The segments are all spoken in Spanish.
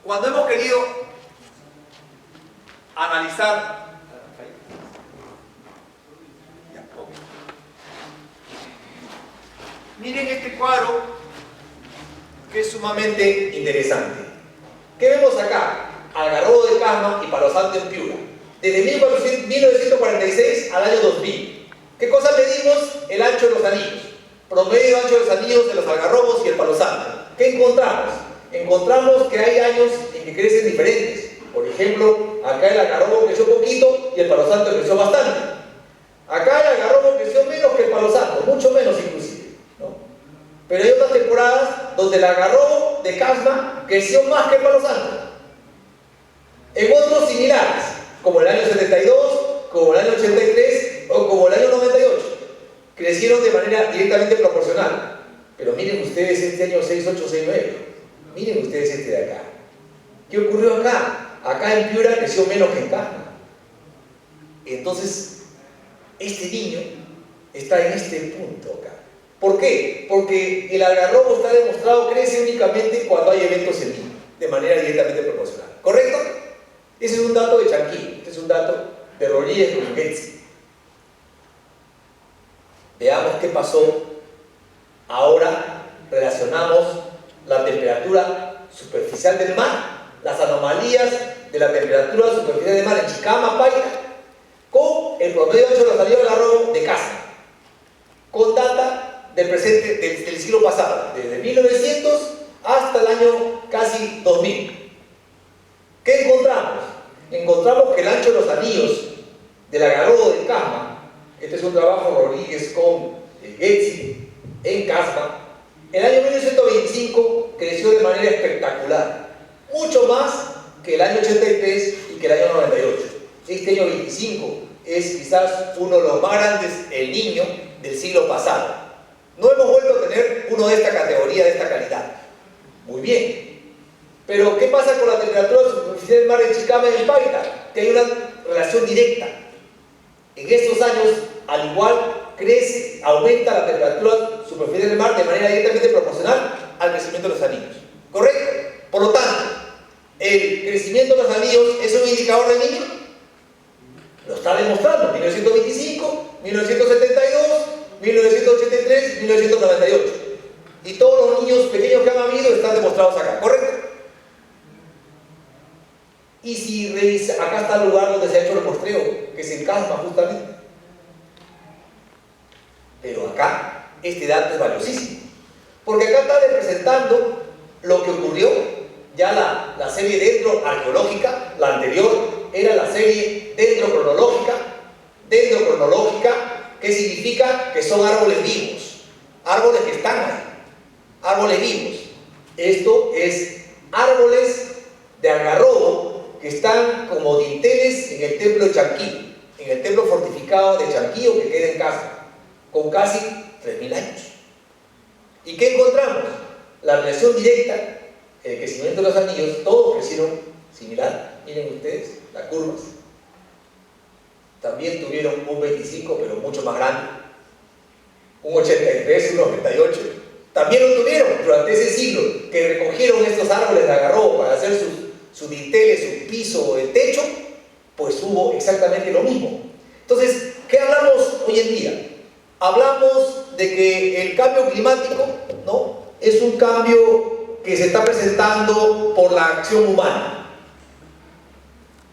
Cuando hemos querido analizar miren este cuadro que es sumamente interesante. ¿Qué vemos acá? Algarrobo de Casma y Palo Santo en Piura. Desde 1946 al año 2000. ¿Qué cosa medimos? El ancho de los anillos. Promedio ancho de los anillos de los algarrobos y el Palo Santo. ¿Qué encontramos? Encontramos que hay años en que crecen diferentes. Por ejemplo, acá el algarrobo creció poquito y el Palo Santo creció bastante. Acá el algarrobo creció menos que el Palo Santo, mucho menos inclusive, ¿no? Pero hay otras temporadas donde el algarrobo de Casma creció más que el Palo Santo. En otros similares, como el año 72, como el año 83 o como el año 98, crecieron de manera directamente proporcional. Pero miren ustedes este año 6869, miren ustedes este de acá. ¿Qué ocurrió acá? Acá en Piura creció menos que en Casma. Entonces, este niño está en este punto acá. ¿Por qué? Porque el algarrobo está demostrado crece únicamente cuando hay eventos en vivo, de manera directamente proporcional. ¿Correcto? Ese es un dato de Chanquillo, este es un dato de Rodríguez con Getzi. Veamos qué pasó. Ahora relacionamos la temperatura superficial del mar, las anomalías de la temperatura superficial del mar en Chicama, Paita, con el promedio ancho de los anillos del algarrobo de Casma, con data del presente, del siglo pasado, desde 1900 hasta el año casi 2000. ¿Qué encontramos? Encontramos que el ancho de los anillos del algarrobo de Casma, este es un trabajo de Rodríguez con Getzi en Casma, en el año 1925 creció de manera espectacular, mucho más que el año 83 y que el año 98. Este año 25 es quizás uno de los más grandes El Niño del siglo pasado. No hemos vuelto a tener uno de esta categoría, de esta calidad. Muy bien. Pero, ¿qué pasa con la temperatura superficial del mar en Chicama y en Paita? Que hay una relación directa. En estos años, al igual, crece, aumenta la temperatura superficial del mar de manera directamente proporcional al crecimiento de los anillos. ¿Correcto? Por lo tanto, el crecimiento de los anillos es un indicador del niño. Lo está demostrando. 1925, 1972, 1983, 1998. Y todos los niños pequeños que han habido están demostrados acá. ¿Correcto? Y si revisa, acá está el lugar donde se ha hecho el muestreo, que es en Casma justamente. Pero acá, este dato es valiosísimo. Porque acá está representando lo que ocurrió, ya la serie dendroarqueológica, la anterior era la serie dendrocronológica, que significa que son árboles vivos, árboles que están ahí, árboles vivos. Esto es árboles de algarrobo que están como dinteles en el templo de Chanquillo, en el templo fortificado de Chanquillo que queda en Casma, con casi 3000 años. ¿Y qué encontramos? La relación directa, el crecimiento de los anillos, todos crecieron similar. Miren ustedes las curvas. También tuvieron un 25, pero mucho más grande. Un 83, un 98. También lo tuvieron durante ese siglo, que recogieron estos árboles de algarrobo para hacer sus dinteles, su piso, el techo, pues hubo exactamente lo mismo. Entonces, ¿qué hablamos hoy en día? Hablamos de que el cambio climático, ¿no?, es un cambio que se está presentando por la acción humana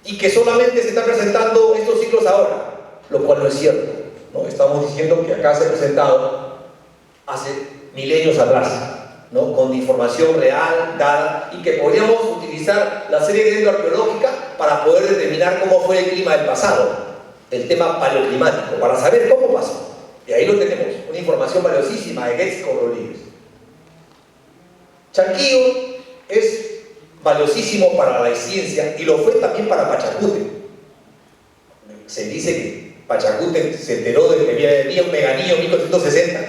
y que solamente se está presentando estos ciclos ahora, lo cual no es cierto, ¿no? Estamos diciendo que acá se ha presentado hace milenios atrás, ¿no?, con información real, dada, y que podríamos utilizar la serie dendroarqueológica para poder determinar cómo fue el clima del pasado, el tema paleoclimático, para saber cómo pasó. Y ahí lo tenemos, una información valiosísima de Getzi con Rodríguez. Chanquillo es valiosísimo para la ciencia y lo fue también para Pachacútec. Se dice que Pachacútec se enteró de que había un meganillo en 1460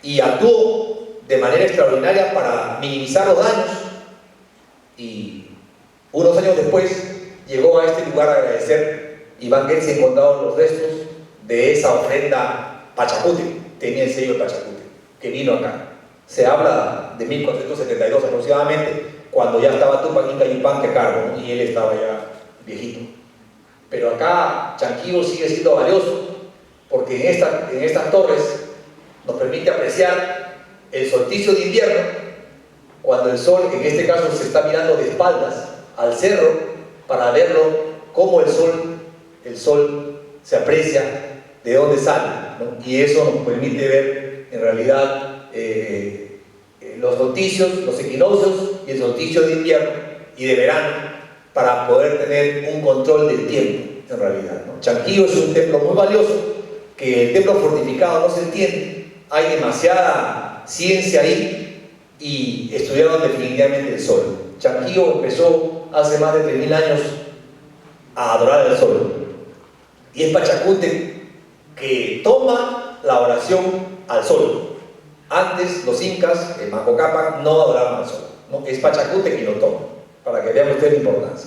y actuó de manera extraordinaria para minimizar los daños, y unos años después llegó a este lugar a agradecer. Iván Getzi ha encontrado los restos de esa ofrenda Pachacútec, tenía el sello de Pachacútec, que vino acá. Se habla de 1472 aproximadamente, cuando ya estaba Tupac Inca Yupanqui a cargo, ¿no? Y él estaba ya viejito. Pero acá Chanquillo sigue siendo valioso, porque en estas torres nos permite apreciar el solsticio de invierno, cuando el sol, en este caso, se está mirando de espaldas al cerro, para verlo cómo el sol se aprecia de dónde sale, ¿no? Y eso nos permite ver en realidad los solsticios, los equinoccios y el solsticio de invierno y de verano, para poder tener un control del tiempo en realidad, ¿no? Chanquillo es un templo muy valioso, que el templo fortificado no se entiende, hay demasiada ciencia ahí y estudiaron definitivamente el sol. Chanquillo empezó hace más de 3000 años a adorar al sol, y es Pachacútec que toma la oración al sol. Antes los incas, en Manco Cápac, no adoraban al sol, ¿no? Es Pachacútec quien lo toma, para que vean ustedes la importancia.